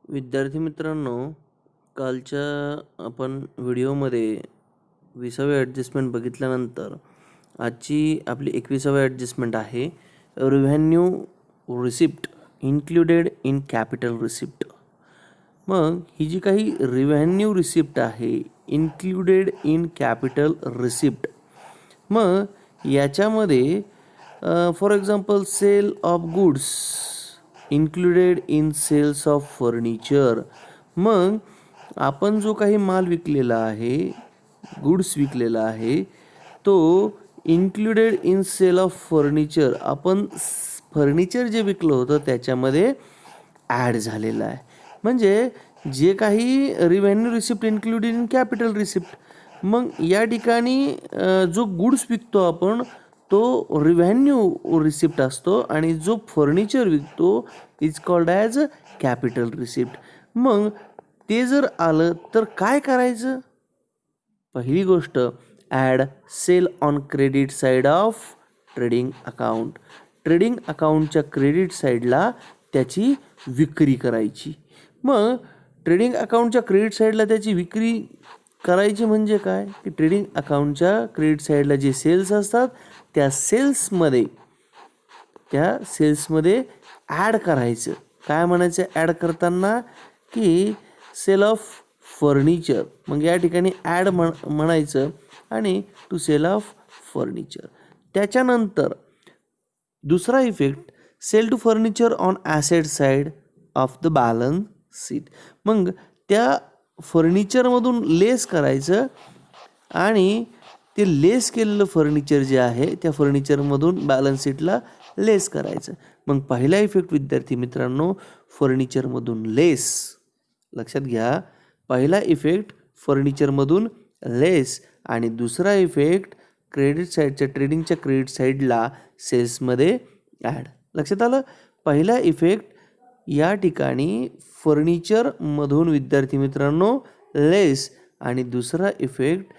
विद्यार्थी मित्रांनो, कालच्या आपण व्हिडिओमध्ये 20वे ॲडजस्टमेंट बघितल्यानंतर आजची आपली 21वी ॲडजस्टमेंट आहे revenue receipt included in capital receipt. मग ही जी काही रिव्हेन्यू रिसिप्ट आहे इन्क्लुडेड इन कॅपिटल रिसिप्ट, मग याच्यामध्ये for example sale of goods included in sales of furniture. मग आपण जो काही माल विकलेला आहे, गुड्स विकलेला आहे, तो included in sale of furniture, आपण फर्निचर जे विकलं होतं त्याच्यामध्ये ॲड झालेला आहे. म्हणजे जे काही revenue receipt included in capital receipt, मग या ठिकाणी जो गुड्स विकतो आपण तो रिव्हेन्यू रिसिप्ट असतो आणि जो फर्निचर विकतो is called as capital receipt. मग ते जर आलं तर काय करायचं? पहिली गोष्ट, add sale on credit side of trading account. Trading अकाउंटच्या क्रेडिट साईडला त्याची विक्री करायची. मग ट्रेडिंग अकाउंटच्या क्रेडिट साईडला त्याची विक्री करायची म्हणजे काय की ट्रेडिंग अकाउंटच्या क्रेडिट साईडला जे सेल्स असतात त्या सेल्समध्ये ॲड करायचं. काय म्हणायचं ॲड करताना? की सेल ऑफ फर्निचर. मग या ठिकाणी ॲड म्हणायचं आणि टू सेल ऑफ फर्निचर. त्याच्यानंतर दुसरा effect, sale to furniture on asset side of the balance sheet. मग त्या फर्निचरमधून लेस करायचं आणि ते लेस केलेलं फर्निचर जे आहे त्या फर्निचरमधून बॅलन्स शीटला लेस करायचं. मग पहिला इफेक्ट विद्यार्थी मित्रांनो, फर्निचरमधून लेस. लक्षात घ्या, पहिला इफेक्ट फर्निचरमधून लेस आणि दुसरा इफेक्ट क्रेडिट साईडच्या ट्रेडिंगच्या क्रेडिट साईडला सेल्समध्ये ॲड. लक्षात आलं? पहिला इफेक्ट या ठिकाणी फर्निचरमधून विद्यार्थी मित्रांनो लेस आणि दुसरा इफेक्ट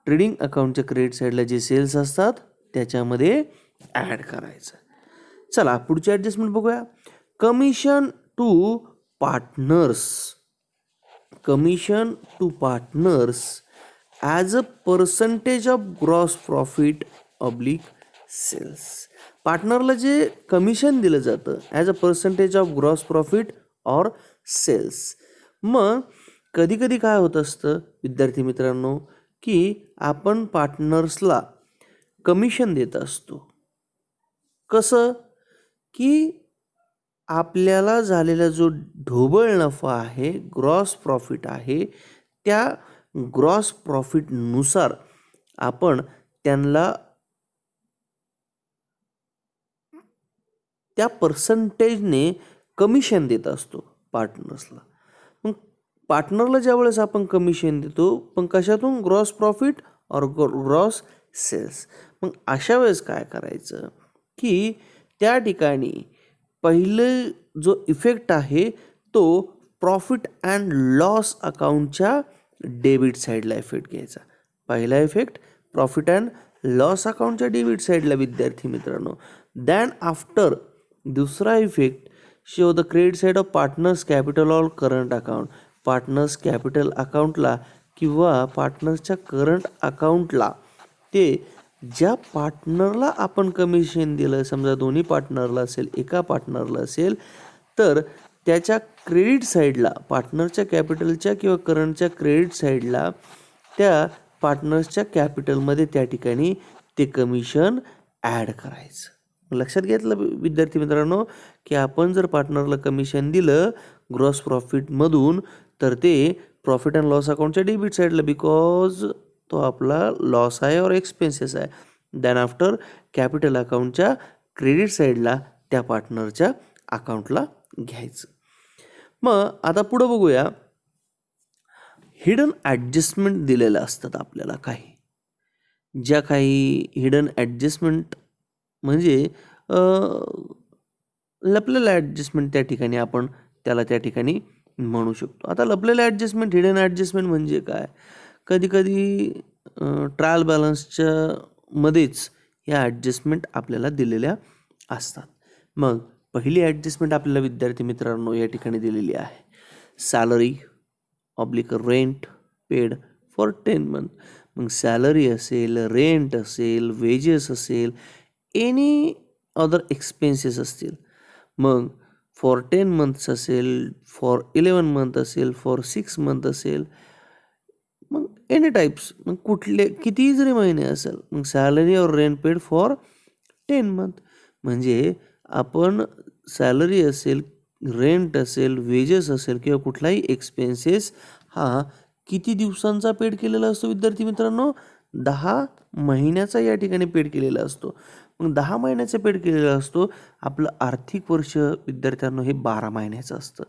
ट्रेडिंग अकाउंटच्या क्रेडिट साईडला जे सेल्स असतात त्याच्यामध्ये ॲड करायचं. चला पुढची ॲडजस्टमेंट बघूया. Commission to partners. Commission to partners as a percentage of gross profit oblique sales. पार्टनरला जे कमिशन दिलं जातं as a percentage of gross profit or sales. मग कधी कधी काय होत असतं विद्यार्थी मित्रांनो की आपण पार्टनर्सला कमिशन देत असतो. कसं? की आपल्याला झालेला जो ढोबळ नफा आहे, ग्रॉस प्रॉफिट आहे, त्या ग्रॉस प्रॉफिटनुसार आपण त्यांना त्या पर्सेंटेजने कमिशन देत असतो पार्टनर्सला. मग पार्टनरला ज्यावेळेस आपण कमिशन देतो, पण कशातून? ग्रॉस प्रॉफिट और ग्रॉस सेल्स. मग अशा वेळेस काय करायचं की त्या ठिकाणी पहिले जो इफेक्ट आहे तो प्रॉफिट अँड लॉस अकाउंटच्या डेबिट साईडला इफेक्ट घ्यायचा. पहिला इफेक्ट प्रॉफिट अँड लॉस अकाउंटच्या डेबिट साईडला विद्यार्थी मित्रांनो. दॅन आफ्टर दुसरा effect show the credit side of partners capital or current account. Partners capital अकाउंटला किंवा पार्टनर्सच्या करंट अकाउंटला ते ज्या पार्टनरला आपण कमिशन दिलं, समजा दोन्ही पार्टनरला असेल, एका पार्टनरला असेल, तर त्याच्या क्रेडिट साईडला पार्टनरच्या कॅपिटलच्या किंवा करंटच्या क्रेडिट साईडला त्या पार्टनर्सच्या कॅपिटलमध्ये त्या ठिकाणी ते कमिशन ॲड करायचं. लक्षात घेतलं विद्यार्थी मित्रांनो की आपण जर पार्टनरला कमिशन दिलं ग्रॉस प्रॉफिटमधून तर ते प्रॉफिट अँड लॉस अकाउंटच्या डेबिट साईडला, बिकॉज तो आपला लॉस आहे और एक्सपेन्सेस आहे. दॅन आफ्टर कॅपिटल अकाउंटच्या क्रेडिट साईडला त्या पार्टनरच्या अकाउंटला घ्यायचं. मग आता पुढं बघूया. हिडन ॲडजस्टमेंट दिलेल्या असतात आपल्याला काही. ज्या काही हिडन ॲडजस्टमेंट म्हणजे लपलेलं ॲडजस्टमेंट त्या ठिकाणी आपण त्याला त्या ठिकाणी म्हणू शकतो. आता लपलेलं ॲडजस्टमेंट, हिडन ॲडजस्टमेंट म्हणजे काय? कधी कधी ट्रायल बॅलन्सच्या मध्येच ह्या ॲडजस्टमेंट आपल्याला दिलेल्या असतात. मग पहिली ॲडजस्टमेंट आपल्याला विद्यार्थी मित्रांनो या ठिकाणी दिलेली आहे. Salary oblique rent paid for 10 month. मग सॅलरी असेल, रेंट असेल, वेजेस असेल, एनी अदर एक्सपेन्सेस असतील. मग फॉर 10 मंथ्स असेल, फॉर 11 मंथ असेल, फॉर 6 मंथ असेल, मग एनी टाईप्स, मग कुठले कितीही जरी महिने असेल, मग सॅलरी और रेंट पेड फॉर 10 मंथ. म्हणजे आपण सॅलरी असेल, रेंट असेल, वेजेस असेल किंवा कुठलाही एक्सपेन्सेस हा किती दिवसांचा पेड केलेला असतो विद्यार्थी मित्रांनो? 10 महिन्याचा या ठिकाणी पेड केलेला असतो. मग 10 महिन्याचा पेड केलेला असतो. आपलं आर्थिक वर्ष विद्यार्थ्यांनो हे 12 महिन्याचं असतं.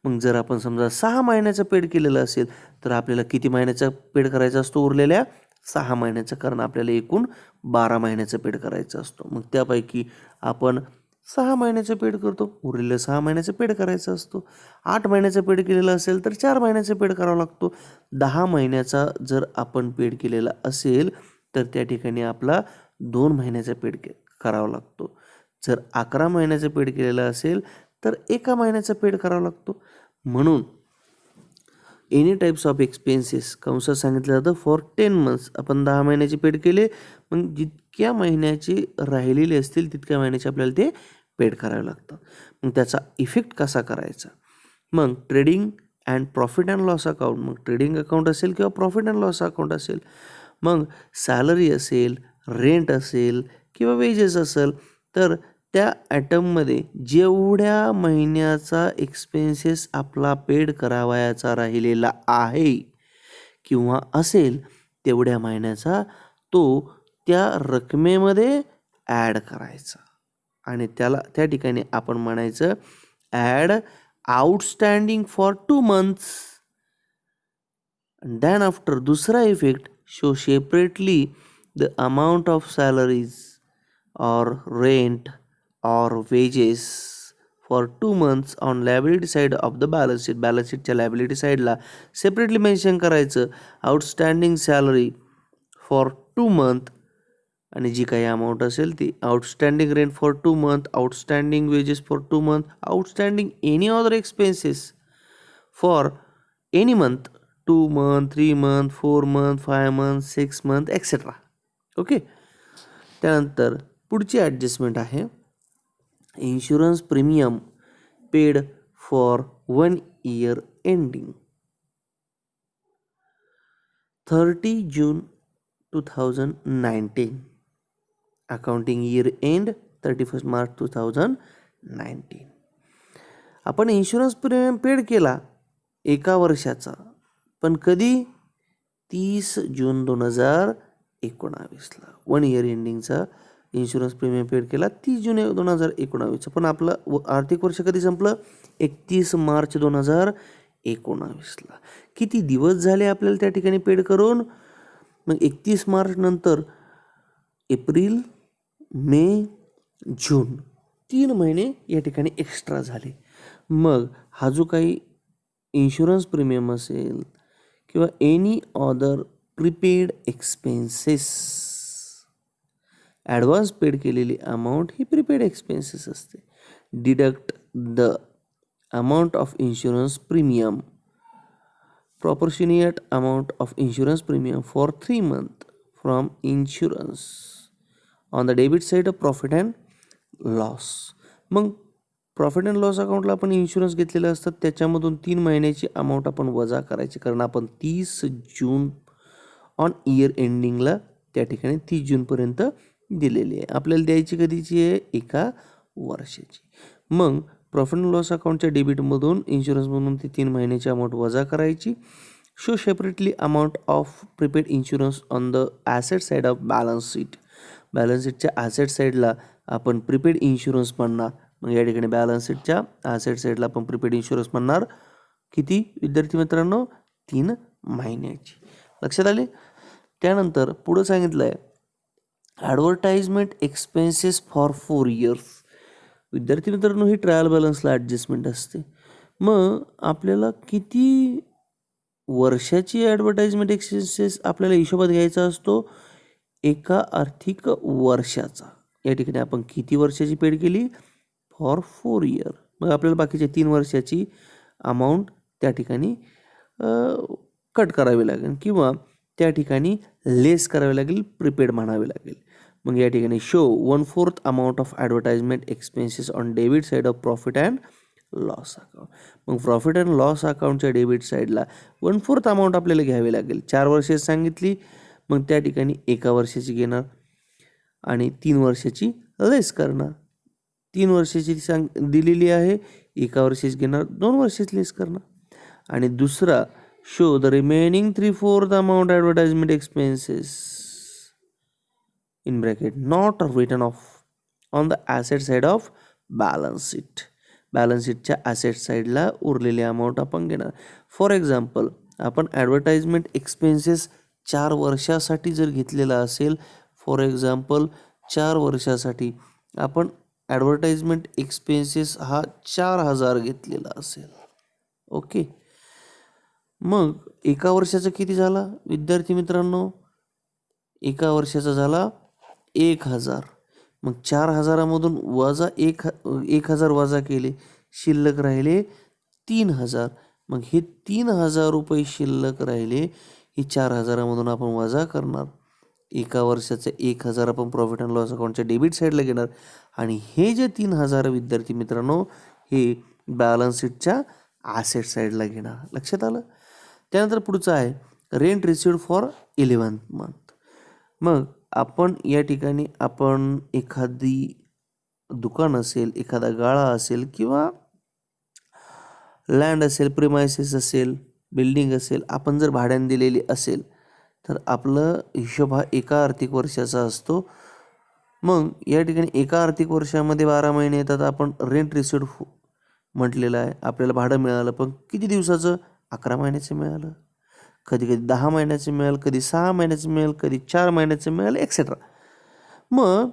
मग जर आपण समजा 6 महिन्याचं पेड केलेलं असेल तर आपल्याला किती महिन्याचा पेड करायचा असतो? उरलेल्या 6 महिन्याचं, कारण आपल्याला एकूण 12 महिन्याचं पेड करायचं असतो. मग त्यापैकी आपण 6 महिन्याचं पेड करतो, उरलेलं 6 महिन्याचं पेड करायचं असतो. 8 महिन्याचं पेड केलेलं असेल तर 4 महिन्याचं पेड करावं लागतो. 10 महिन्याचा जर आपण पेड केलेला असेल तर त्या ठिकाणी आपला 2 महिन्याचा पेड करावा लागतो. जर 11 महिन्याचं पेड केलेलं असेल तर 1 महिन्याचा पेड करावा लागतो. म्हणून एनी टाईप्स ऑफ एक्सपेन्सेस कंसात सांगितलं जातं फॉर 10 मंथ्स. आपण 10 महिन्याचे पेड केले, मग जितक्या महिन्याचे राहिलेले असतील तितक्या महिन्याचे आपल्याला ते पेड करावे लागतात. मग त्याचा इफेक्ट कसा करायचा? मग trading and profit and loss account, मग ट्रेडिंग अकाउंट असेल किंवा प्रॉफिट अँड लॉस अकाउंट असेल, मग सॅलरी असेल, रेंट असेल किंवा वेजेस असेल, तर त्या ॲटममध्ये जेवढ्या महिन्याचा एक्सपेन्सेस आपला पेड करावयाचा राहिलेला आहे किंवा असेल तेवढ्या महिन्याचा तो त्या रकमेमध्ये ॲड करायचा आणि त्याला त्या ठिकाणी आपण म्हणायचं add outstanding for 2 months. Then after दुसरा effect show separately the amount of salaries or rent or wages for 2 months on liability side of the balance sheet. balance sheetच्या liability sideला सेपरेटली मेन्शन करायचं आउटस्टँडिंग सॅलरी फॉर 2 मंथ आणि जी काही amount असेल ती outstanding rent for 2 month, outstanding wages for 2 month, outstanding any other expenses for any month, 2 month, 3 month, 4 month, 5 month, 6 month etcetera. Okay. त्यानंतर पुढची ॲडजस्टमेंट आहे insurance premium paid for 1 year ending 30 June 2019, accounting year end 31 March 2019. आपण insurance premium paid केला 1 वर्षाचा, पण कधी? 30 जून 2019ला 1 year एंडिंगचा insurance premium paid केला 30 जून 2019चा, पण आपलं आर्थिक वर्ष कधी संपलं? 31 मार्च 2019ला. किती दिवस झाले आपल्याला त्या ठिकाणी पेड करून? मग 31 मार्च नंतर एप्रिल, मे, जून 3 महिने या ठिकाणी एक्स्ट्रा झाले. मग हा जो काही इन्शुरन्स प्रीमियम असेल किंवा any other prepaid expenses, advance paid केलेली अमाऊंट ही प्रीपेड एक्सपेन्सेस असते. Deduct the amount of insurance premium proportionate amount of insurance premium for 3 months from insurance on the debit side of profit and loss. मग profit and loss अकाउंटला आपण insurance घेतलेले असतात त्याच्यामधून 3 महिन्याची amount आपण वजा करायची, कारण आपण 30 जून ऑन इयर एंडिंगला त्या ठिकाणी 30 जूनपर्यंत दिलेली आहे. आपल्याला द्यायची कधीची आहे? 1 वर्षाची. मग प्रॉफिट अँड लॉस अकाउंटच्या डेबिटमधून इन्शुरन्समधून ती 3 महिन्याची अमाऊंट वजा करायची. Show separately amount of prepaid insurance on the asset side of balance sheet. Balance शीटच्या ॲसेट साईडला आपण प्रीपेड इन्शुरन्स म्हणणार. मग या ठिकाणी बॅलन्स शीटच्या ॲसेट साईडला आपण प्रीपेड इन्शुरन्स म्हणणार किती विद्यार्थी मित्रांनो? 3 महिन्याची. लक्षात आले? त्यानंतर पुढं सांगितलं आहे ॲडव्हर्टाइजमेंट एक्सपेन्सेस फॉर 4 इयर्स. विद्यार्थी मित्रांनो ही ट्रायल बॅलन्सला ॲडजस्टमेंट असते. मग आपल्याला किती वर्षाची ॲडव्हर्टाइजमेंट एक्सपेन्सेस आपल्याला हिशोबात घ्यायचा असतो? 1 आर्थिक वर्षाचा. या ठिकाणी आपण किती वर्षाची पेड केली? For 4 year. मग आपल्याला बाकीच्या 3 वर्षाची अमाऊंट त्या ठिकाणी कट करावी लागेल किंवा त्या ठिकाणी लेस करावे लागेल, प्रीपेड म्हणावे लागेल. मग या ठिकाणी show 1/4 amount of advertisement expenses on debit side of profit and loss account. मग प्रॉफिट अँड लॉस अकाउंटच्या डेबिट साईडला 1/4 अमाऊंट आपल्याला घ्यावी लागेल. 4 वर्षे सांगितली, मग त्या ठिकाणी 1 वर्षाची घेणार आणि 3 वर्षाची लेस करणार. 3 वर्षाची दिलेली आहे, 1 वर्षाची घेणार, 2 वर्षाची लेस करणार. आणि दुसरा show the remaining 3/4 amount advertisement expenses in bracket not written off on the asset side of balance sheet. Balance शीटच्या ॲसेट साईडला उरलेली अमाऊंट आपण घेणार. फॉर एक्झाम्पल, आपण ॲडव्हर्टाइजमेंट एक्सपेन्सेस 4 वर्षासाठी जर घेतलेला असेल, फॉर एक्झाम्पल 4 वर्षासाठी आपण ॲडव्हर्टाइजमेंट एक्सपेन्सेस हा 4,000 घेतलेला असेल. ओके, मग 1 वर्षाचा किती झाला विद्यार्थी मित्रांनो? 1 वर्षाचा झाला 1,000. मग 4,000मधून वजा 1,000 वजा केले, शिल्लक राहिले 3,000. मग हे 3,000 रुपये शिल्लक राहिले, हे 4,000मधून आपण वजा करणार. 1 वर्षाचे 1,000 आपण प्रॉफिट अँड लॉस अकाउंटच्या डेबिट साईडला घेणार आणि हे जे 3,000 विद्यार्थी मित्रांनो, हे बॅलन्स शीटच्या ॲसेट साईडला घेणार. लक्षात आलं? त्यानंतर पुढचं आहे rent received for 11th month. मग आपण या ठिकाणी आपण एखादी दुकान असेल, एखादा गाळा असेल किंवा लँड असेल, प्रिमायसेस असेल, बिल्डिंग असेल, आपण जर भाड्याने दिलेली असेल तर आपलं हिशोब हा एका आर्थिक वर्षाचा असतो. मग या ठिकाणी एका आर्थिक वर्षामध्ये 12 महिने येतात. आपण रेंट रिसिव्ड म्हटलेलं आहे, आपल्याला भाडं मिळालं, पण किती दिवसाचं? 11 महिन्याचं मिळालं. कधी कधी 10 महिन्याचं मिळेल, कधी 6 महिन्याचं मिळेल, कधी 4 महिन्याचं मिळेल, एक्सेट्रा. मग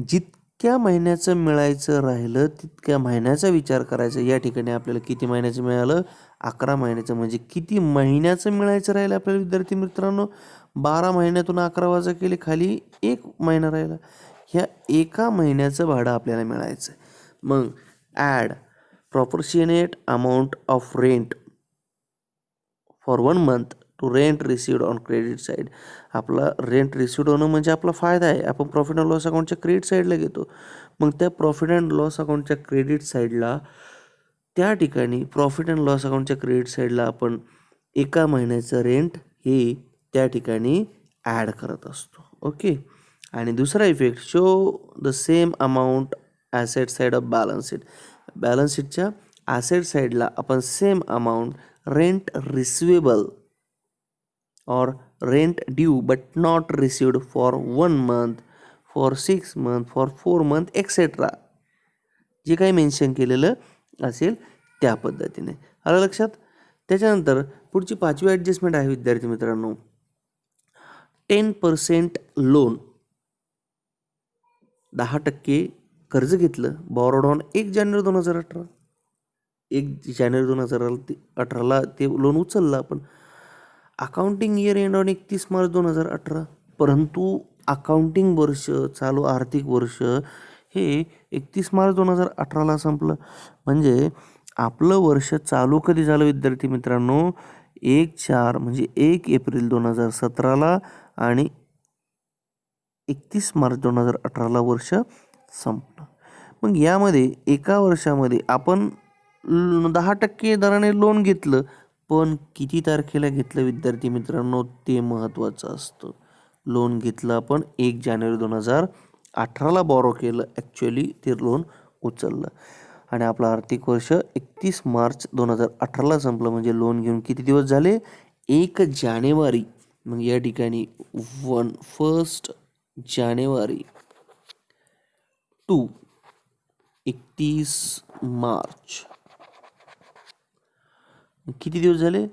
जितक्या महिन्याचं मिळायचं राहिलं तितक्या महिन्याचा विचार करायचा. या ठिकाणी आपल्याला किती महिन्याचं मिळालं? 11 महिन्याचं. म्हणजे किती महिन्याचं मिळायचं राहिलं आपल्याला विद्यार्थी मित्रांनो? 12 महिन्यातून 11 वजा केले, खाली 1 महिना राहिला. ह्या 1 महिन्याचं भाडं आपल्याला मिळायचं. मग add proportionate amount of rent for 1 month to rent received on credit side. आपला रेंट रिसिव्ड होणं म्हणजे आपला फायदा आहे. आपण प्रॉफिट अँड लॉस अकाउंटच्या क्रेडिट साईडला घेतो. मग त्या प्रॉफिट अँड लॉस अकाउंटच्या क्रेडिट साईडला, त्या ठिकाणी प्रॉफिट अँड लॉस अकाउंटच्या क्रेडिट साईडला आपण 1 महिन्याचं रेंट हे त्या ठिकाणी ॲड करत असतो. ओके, आणि दुसरा effect show the same amount asset side of balance sheet. Balance शीटच्या ॲसेट साईडला आपण same amount rent receivable or rent due but not received for 1 month, for 6 month, for 4 month, etc. जे काही mention केलेलं असेल त्या पद्धतीने. आलं लक्षात? त्याच्यानंतर पुढची 5वी ॲडजस्टमेंट आहे विद्यार्थी मित्रांनो, 10% लोन. 10% कर्ज घेतलं, बॉरोड ऑन 1 जानेवारी 2018. 1 जानेवारी 2018ला ते लोन उचललं आपण. Accounting year end on 31 March 2018. परंतु अकाउंटिंग वर्ष, चालू आर्थिक वर्ष हे 31 मार्च 2018ला संपलं. म्हणजे आपलं वर्ष चालू कधी झालं विद्यार्थी मित्रांनो? 1/4 म्हणजे 1 एप्रिल 2017ला आणि 31 मार्च 2018ला वर्ष संपलं. मग यामध्ये 1 वर्षामध्ये आपण 10% दराने लोन घेतलं, पण किती तारखेला घेतलं विद्यार्थी मित्रांनो? ते महत्त्वाचं असतं. लोन घेतलं आपण 1 जानेवारी 2018ला बॉरो केलं, ॲक्च्युअली ते लोन उचललं आणि आपलं आर्थिक वर्ष 31 मार्च 2018ला संपलं. म्हणजे लोन घेऊन किती दिवस झाले? 1 जानेवारी. मग या ठिकाणी 1 जानेवारी टू 31 मार्च किती दिवस झाले?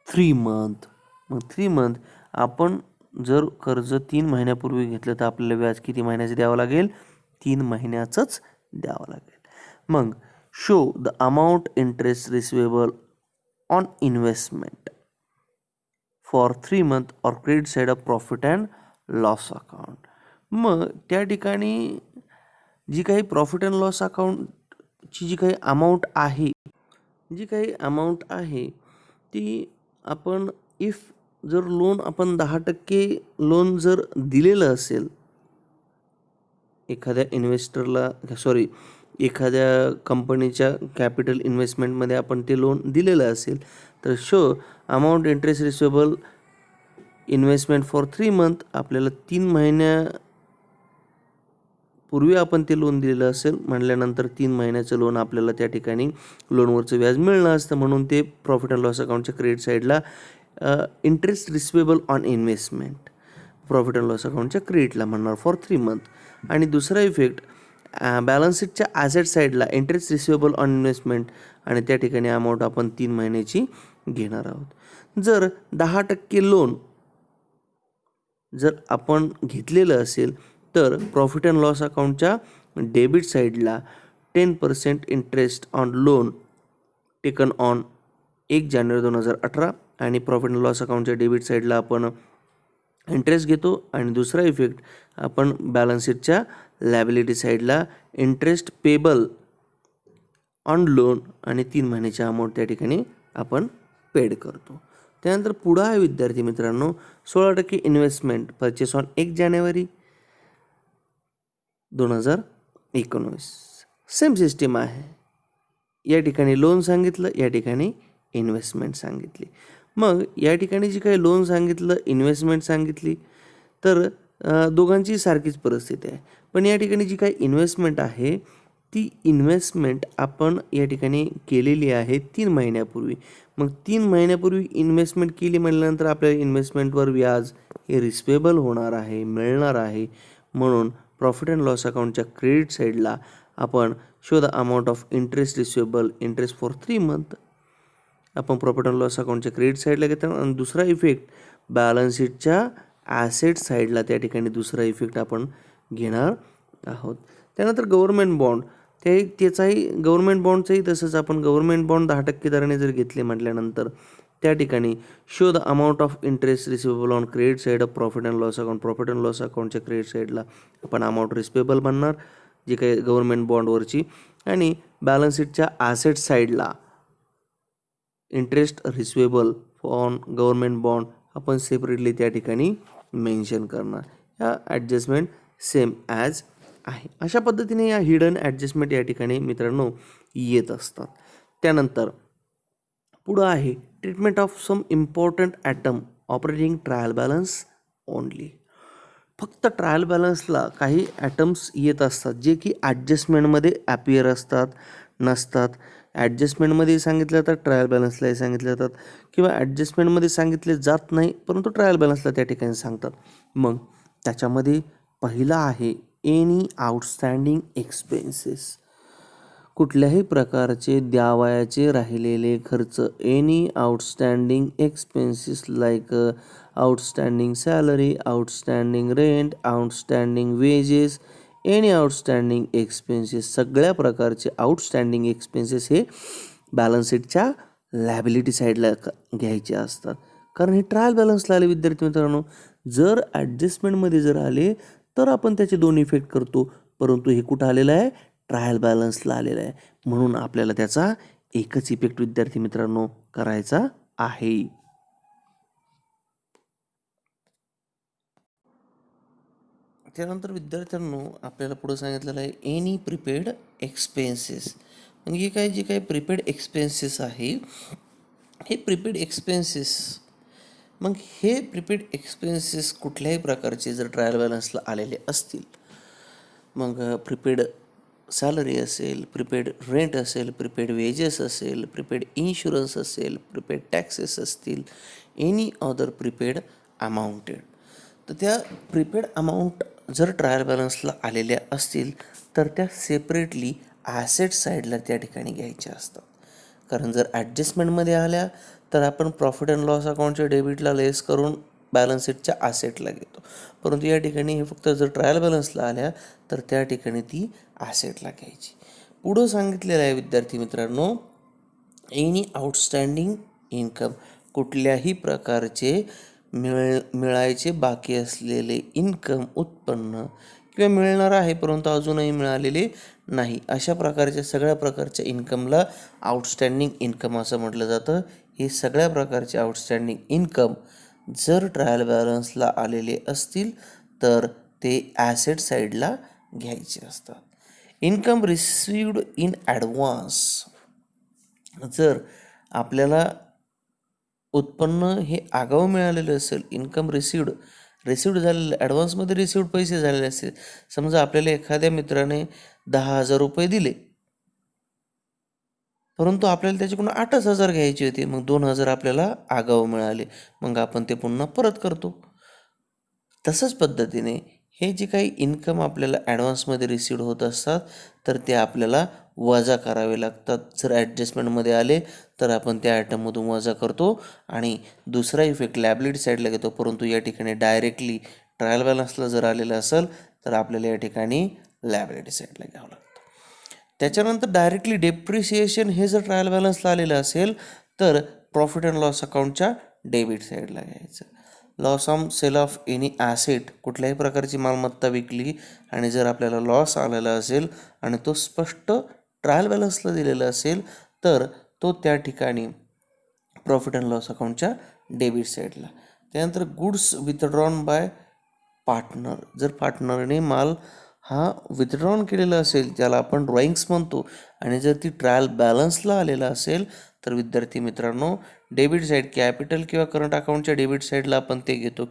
3 मंथ. मग 3 मंथ आपण जर कर्ज 3 महिन्यापूर्वी घेतलं तर आपल्याला व्याज किती महिन्याचं द्यावं लागेल? 3 महिन्याचंच द्यावं लागेल. मग show the amount interest receivable on investment for 3 month or credit side of profit and loss account. मग त्या ठिकाणी जी काही प्रॉफिट अँड लॉस अकाउंटची जी काही अमाऊंट आहे जी काही अमाऊंट आहे ती आपण जर लोन आपण 10% लोन जर दिलेलं असेल एखाद्या इन्व्हेस्टरला एखाद्या कंपनीच्या कॅपिटल इन्व्हेस्टमेंटमध्ये आपण ते लोन दिलेलं असेल तर amount interest receivable investment for 3 month आपल्याला 3 महिन्यापूर्वी आपण ते लोन दिलेलं असेल म्हटल्यानंतर 3 महिन्याचं लोन आपल्याला त्या ठिकाणी लोनवरचं व्याज मिळणं असतं म्हणून ते प्रॉफिट अँड लॉस अकाउंटच्या क्रेडिट साईडला interest receivable on investment profit and loss अकाउंटच्या क्रेडिटला म्हणणार फॉर 3 मंथ. आणि दुसरा इफेक्ट बॅलन्स शीटच्या ॲसेट साईडला इंटरेस्ट रिसिवेबल ऑन इन्व्हेस्टमेंट आणि त्या ठिकाणी अमाऊंट आपण 3 महिन्याची घेणार आहोत. जर 10% लोन जर आपण घेतलेलं असेल तर प्रॉफिट अँड लॉस अकाउंटच्या डेबिट साईडला 10% interest on loan taken on 1 जानेवारी 2018 आणि प्रॉफिट अँड लॉस अकाउंटच्या डेबिट साईडला आपण इंटरेस्ट घेतो. आणि दुसरा इफेक्ट आपण बॅलन्स शीटच्या लॅबिलिटी साईडला इंटरेस्ट पेबल ऑन लोन आणि 3 महिन्याची अमाऊंट त्या ठिकाणी आपण पेड करतो. त्यानंतर पुढं आहे विद्यार्थी मित्रांनो 16% investment purchase on 1 January 2019. Same system आहे. या ठिकाणी लोन सांगितलं, या ठिकाणी इन्व्हेस्टमेंट सांगितली. मग या ठिकाणी जी काही लोन सांगितलं इन्व्हेस्टमेंट सांगितली तर दोघांची सारखीच परिस्थिती आहे. पण या ठिकाणी जी काही इन्व्हेस्टमेंट आहे ती इन्व्हेस्टमेंट आपण या ठिकाणी केलेली आहे 3 महिन्यापूर्वी. मग 3 महिन्यापूर्वी इन्व्हेस्टमेंट केली म्हटल्यानंतर आपल्याला इन्व्हेस्टमेंटवर व्याज हे रिसिवेबल होणार आहे मिळणार आहे. म्हणून प्रॉफिट अँड लॉस अकाउंटच्या क्रेडिट साईडला आपण show the amount of interest receivable interest for 3 month आपण प्रॉफिट अँड लॉस अकाउंटच्या क्रेडिट साईडला घेतो. आणि दुसरा इफेक्ट बॅलन्स शीटच्या ॲसेट साईडला त्या ठिकाणी दुसरा इफेक्ट आपण घेणार आहोत. त्यानंतर गव्हर्नमेंट बॉन्ड त्याचाही गव्हर्नमेंट बॉन्डचंही तसंच आपण गव्हर्नमेंट बॉन्ड 10% दराने जर घेतले म्हटल्यानंतर त्या ठिकाणी show the amount of interest receivable on credit side of profit and loss account profit and loss अकाउंटच्या क्रेडिट साईडला आपण अमाऊंट रिसिवेबल बनणार जे काही गव्हर्नमेंट बॉन्डवरची. आणि बॅलन्स शीटच्या ॲसेट साईडला interest receivable on government bond आपण सेपरेटली त्या ठिकाणी मेन्शन करणार. ह्या ॲडजस्टमेंट सेम ॲज आहे. अशा पद्धतीने या हिडन ॲडजस्टमेंट या ठिकाणी मित्रांनो येत असतात. त्यानंतर पुढं आहे treatment of some important item operating trial balance only. फक्त ट्रायल बॅलन्सला काही ॲटम्स येत असतात जे की ॲडजस्टमेंटमध्ये ॲपियर असतात नसतात. ॲडजस्टमेंटमध्ये सांगितलं तर ट्रायल बॅलन्सलाही सांगितले जातात किंवा ॲडजस्टमेंटमध्ये सांगितले जात नाही परंतु ट्रायल बॅलन्सला त्या ठिकाणी सांगतात. मग त्याच्यामध्ये पहिला आहे एनी आउटस्टँडिंग एक्सपेन्सेस. कुठल्याही प्रकारचे द्यावयाचे राहिलेले खर्च any outstanding expenses like outstanding salary outstanding rent outstanding wedges any outstanding expenses सगळ्या प्रकारचे आउटस्टँडिंग एक्सपेन्सेस हे बॅलन्स शीटच्या लॅबिलिटी साईडला घ्यायचे असतात. कारण हे ट्रायल बॅलन्सला आले विद्यार्थी मित्रांनो. जर ॲडजस्टमेंटमध्ये जर आले तर आपण त्याचे 2 इफेक्ट करतो परंतु हे कुठं आलेलं आहे ट्रायल बॅलन्सला आलेलं आहे. म्हणून आपल्याला त्याचा एकच इफेक्ट विद्यार्थी मित्रांनो करायचा आहे. त्यानंतर विद्यार्थ्यांनो आपल्याला पुढे सांगितलेलं आहे एनी प्रिपेड एक्सपेन्सेस. म्हणजे जे काही प्रिपेड एक्सपेन्सेस आहे हे प्रिपेड एक्सपेन्सेस. मग हे प्रिपेड एक्सपेन्सेस कुठल्याही प्रकारचे जर ट्रायल बॅलन्सला आलेले असतील मग प्रिपेड सॅलरी असेल प्रिपेड रेंट असेल प्रिपेड वेजेस असेल प्रिपेड इन्शुरन्स असेल प्रिपेड टॅक्सेस असतील एनी अदर प्रिपेड अमाऊंटेड तर त्या प्रिपेड अमाऊंट जर ट्रायल बॅलन्सला आलेल्या असतील तर त्या सेपरेटली ॲसेट साईडला त्या ठिकाणी घ्यायच्या असतात. कारण जर ॲडजस्टमेंटमध्ये आल्या तर आपण प्रॉफिट अँड लॉस अकाउंटच्या डेबिटला लेस करून बॅलन्स शीटच्या ॲसेटला घेतो परंतु या ठिकाणी हे फक्त जर ट्रायल बॅलन्सला आल्या तर त्या ठिकाणी ती ॲसेटला घ्यायची. पुढं सांगितलेलं आहे विद्यार्थी मित्रांनो एनी आउटस्टँडिंग इन्कम कुठल्याही प्रकारचे मिळायचे बाकी असलेले इन्कम उत्पन्न किंवा मिळणार आहे परंतु अजूनही मिळालेले नाही. अशा प्रकारच्या सगळ्या प्रकारच्या इन्कमला आउटस्टँडिंग इन्कम असं म्हटलं जातं. हे सगळ्या प्रकारचे आउटस्टँडिंग इन्कम जर ट्रायल बॅलन्सला आलेले असतील तर ते ॲसेट साईडला घ्यायचे असतात. Income received in advance. जर आपल्याला उत्पन्न हे आगाऊ मिळालेलं असेल, इन्कम रिसिव्ड झालेलं, ॲडव्हान्समध्ये रिसिव्ड पैसे झालेले असतील. समजा आपल्याला एखाद्या मित्राने 10,000 रुपये दिले, परंतु आपल्याला त्याच्याकडून 8,000 घ्यायचे होते. मग 2,000 आपल्याला आगाऊ मिळाले. मग आपण ते पुन्हा परत करतो. तसंच पद्धतीने हे जे काही इन्कम आपल्याला ॲडव्हान्समध्ये रिसिव्ड होत असतात, तर ते आपल्याला वजा करावे लागतात. जर ॲडजस्टमेंटमध्ये आले तर आपण त्या आयटममधून वजा करतो आणि दुसरा इफेक्ट लॅबिलिटी साईडला घेतो. परंतु या ठिकाणी डायरेक्टली ट्रायल बॅलन्सला जर आलेलं असेल तर आपल्याला या ठिकाणी लॅबिलिटी साईडला घ्यावं लागतं. त्याच्यानंतर डायरेक्टली डेप्रिसिएशन हे जर ट्रायल बॅलन्सला आलेलं असेल तर प्रॉफिट अँड लॉस अकाउंटच्या डेबिट साईडला घ्यायचं. Loss on sale of any asset, कुठल्याही प्रकारची मालमत्ता विकली आणि जर आपल्याला लॉस आलेला असेल आणि तो स्पष्ट ट्रायल बॅलन्सला दिलेला असेल तर तो त्या ठिकाणी प्रॉफिट अँड लॉस अकाउंटच्या डेबिट साईडला. त्यानंतर गुड्स विथड्रॉन बाय पार्टनर. जर पार्टनरने माल हा विथड्रॉन केलेला असेल, ज्याला आपण ड्रॉइंग्स म्हणतो, आणि जर ती ट्रायल बॅलन्सला आलेला असेल तर विद्यार्थी मित्रांनो डेबिट साईड कॅपिटल किंवा करंट अकाउंटच्या डेबिट साईडला आपण ते घेतो,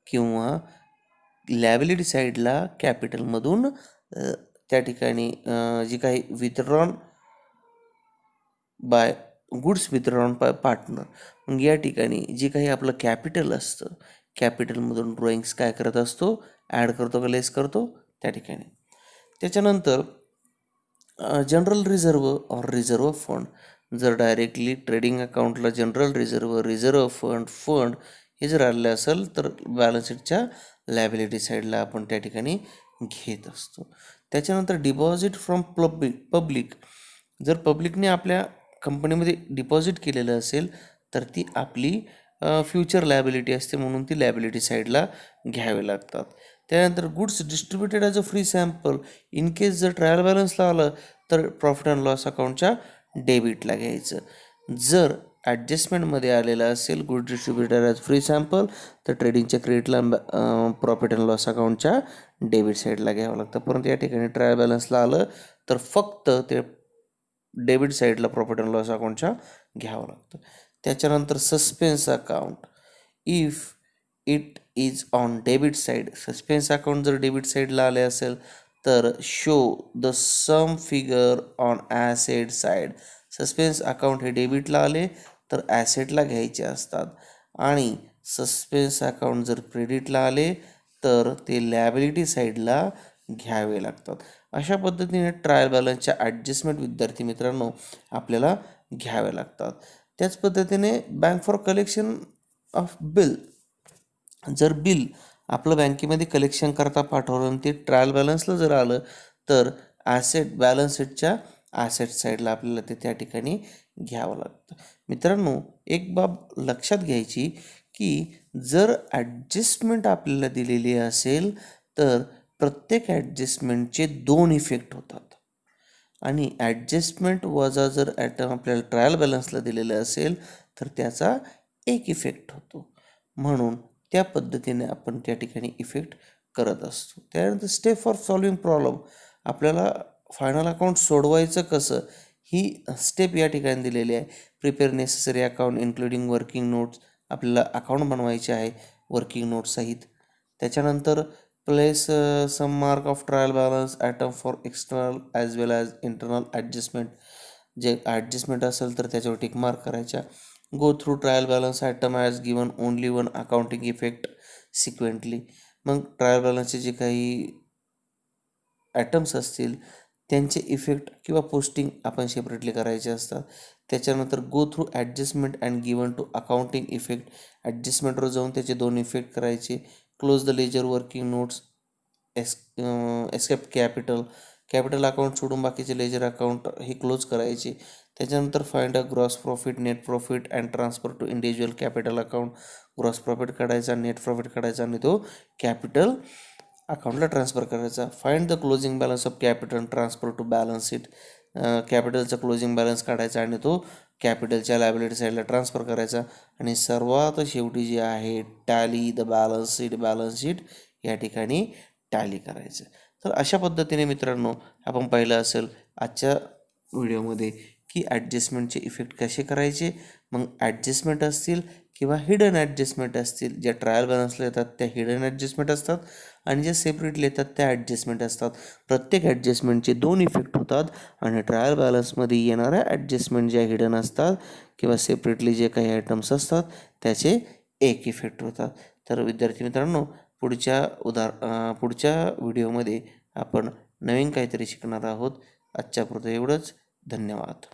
किंवा लॅबिलिटी साईडला कॅपिटलमधून त्या ठिकाणी जी काही withdrawn bye goods withdrawn bye partner. मग या ठिकाणी जे काही आपलं कॅपिटल असतं, कॅपिटलमधून ड्रॉइंग्स काय करत असतो, ॲड करतो का लेस करतो त्या ठिकाणी. त्याच्यानंतर general reserve or reserve fund. जर डायरेक्टली ट्रेडिंग अकाउंटला जनरल रिझर्व फंड हे जर आलेलं असेल तर बॅलन्स शीटच्या लॅबिलिटी साईडला आपण त्या ठिकाणी घेत असतो. त्याच्यानंतर डिपॉझिट फ्रॉम पब्लिक. जर पब्लिकने आपल्या कंपनीमध्ये डिपॉझिट केलेलं असेल तर ती आपली फ्युचर लॅबिलिटी असते, म्हणून ती लॅबिलिटी साईडला घ्यावे लागतात. त्यानंतर goods distributed as a free sample. In case जर ट्रायल बॅलन्सला आलं तर प्रॉफिट अँड लॉस अकाउंटच्या डेबिटला घ्यायचं. जर ॲडजस्टमेंटमध्ये आलेलं असेल good distributed as free sample तर ट्रेडिंगच्या क्रेडिटला प्रॉफिट अँड लॉस अकाउंटच्या डेबिट साईडला घ्यावं लागतं. परंतु या ठिकाणी ट्रायल बॅलन्सला आलं तर फक्त ते डेबिट साईडला प्रॉफिट अँड लॉस अकाउंटच्या घ्यावं लागतं. त्याच्यानंतर suspense account. If it is on debit side. Suspense account जर डेबिट साईडला आले असेल तर show the sum figure on asset side. Suspense account हे डेबिटला आले तर ॲसेटला घ्यायचे असतात, आणि सस्पेन्स अकाउंट जर क्रेडिटला आले तर ते लॅबिलिटी साईडला घ्यावे लागतात. अशा पद्धतीने ट्रायल बॅलन्सच्या ॲडजस्टमेंट विद्यार्थी मित्रांनो आपल्याला घ्यावे लागतात. त्याच पद्धतीने bank for collection of bill. जर बिल आपलं बँकेमध्ये कलेक्शन करता पाठवलं आणि ते ट्रायल बॅलन्सला जर आलं तर बॅलन्स शीटच्या ॲसेट साईडला आपल्याला ते त्या ठिकाणी घ्यावं लागतं. मित्रांनो एक बाब लक्षात घ्यायची की जर ॲडजस्टमेंट आपल्याला दिलेली असेल तर प्रत्येक ॲडजस्टमेंटचे 2 इफेक्ट होतात, आणि ॲडजस्टमेंट वजा जर ॲटम आपल्याला ट्रायल बॅलन्सला दिलेलं असेल तर त्याचा एक इफेक्ट होतो. म्हणून त्या पद्धतीने आपण त्या ठिकाणी इफेक्ट करत असतो. त्यानंतर स्टेप फॉर सॉल्विंग प्रॉब्लेम. आपल्याला फायनल अकाउंट सोडवायचं कसं ही स्टेप या ठिकाणी दिलेली आहे. Prepare necessary account including working notes. आपल्याला अकाउंट बनवायचे आहे वर्किंग नोट्स सहित. त्याच्यानंतर place some mark of trial balance item for external as well as internal adjustment. जे ॲडजस्टमेंट असेल तर त्याच्यावर टिक मार्क करायच्या. Go through trial balance item as given only one accounting effect sequentially. मग trial बॅलन्सचे जे काही ॲटम्स असतील त्यांचे इफेक्ट किंवा पोस्टिंग आपण सेपरेटली करायचे असतात. त्याच्यानंतर go through adjustment and given to accounting effect. ॲडजस्टमेंटवर जाऊन त्याचे 2 इफेक्ट करायचे. Close the ledger working notes escape capital account सोडून बाकीचे लेजर अकाउंट हे क्लोज करायचे. त्याच्यानंतर find a gross profit net profit and transfer to individual capital account. Gross profit काढायचा, नेट प्रॉफिट काढायचा आणि तो कॅपिटल अकाउंटला ट्रान्सफर करायचा. Find the closing balance of capital transfer to balance sheet. कॅपिटलचा क्लोजिंग बॅलन्स काढायचा आणि तो कॅपिटलच्या लायबिलिटी साईडला ट्रान्सफर करायचा. आणि सर्वात शेवटी जे आहे टॅली द बॅलन्स शीट या ठिकाणी टॅली करायचं. तर अशा पद्धतीने मित्रांनो आपण पाहिलं असेल आजच्या व्हिडिओमध्ये की ॲडजस्टमेंटचे इफेक्ट कसे करायचे. मग ॲडजस्टमेंट असतील किंवा हिडन ॲडजस्टमेंट असतील, ज्या ट्रायल बॅलन्सला येतात त्या हिडन ॲडजस्टमेंट असतात आणि ज्या सेपरेटली येतात त्या ॲडजस्टमेंट असतात. प्रत्येक ॲडजस्टमेंटचे 2 इफेक्ट होतात आणि ट्रायल बॅलन्समध्ये येणाऱ्या ॲडजस्टमेंट ज्या हिडन असतात किंवा सेपरेटली जे काही आयटम्स असतात त्याचे 1 इफेक्ट होतात. तर विद्यार्थी मित्रांनो पुढच्या व्हिडिओमध्ये आपण नवीन काहीतरी शिकणार आहोत. आजच्यापुरतं एवढंच. धन्यवाद.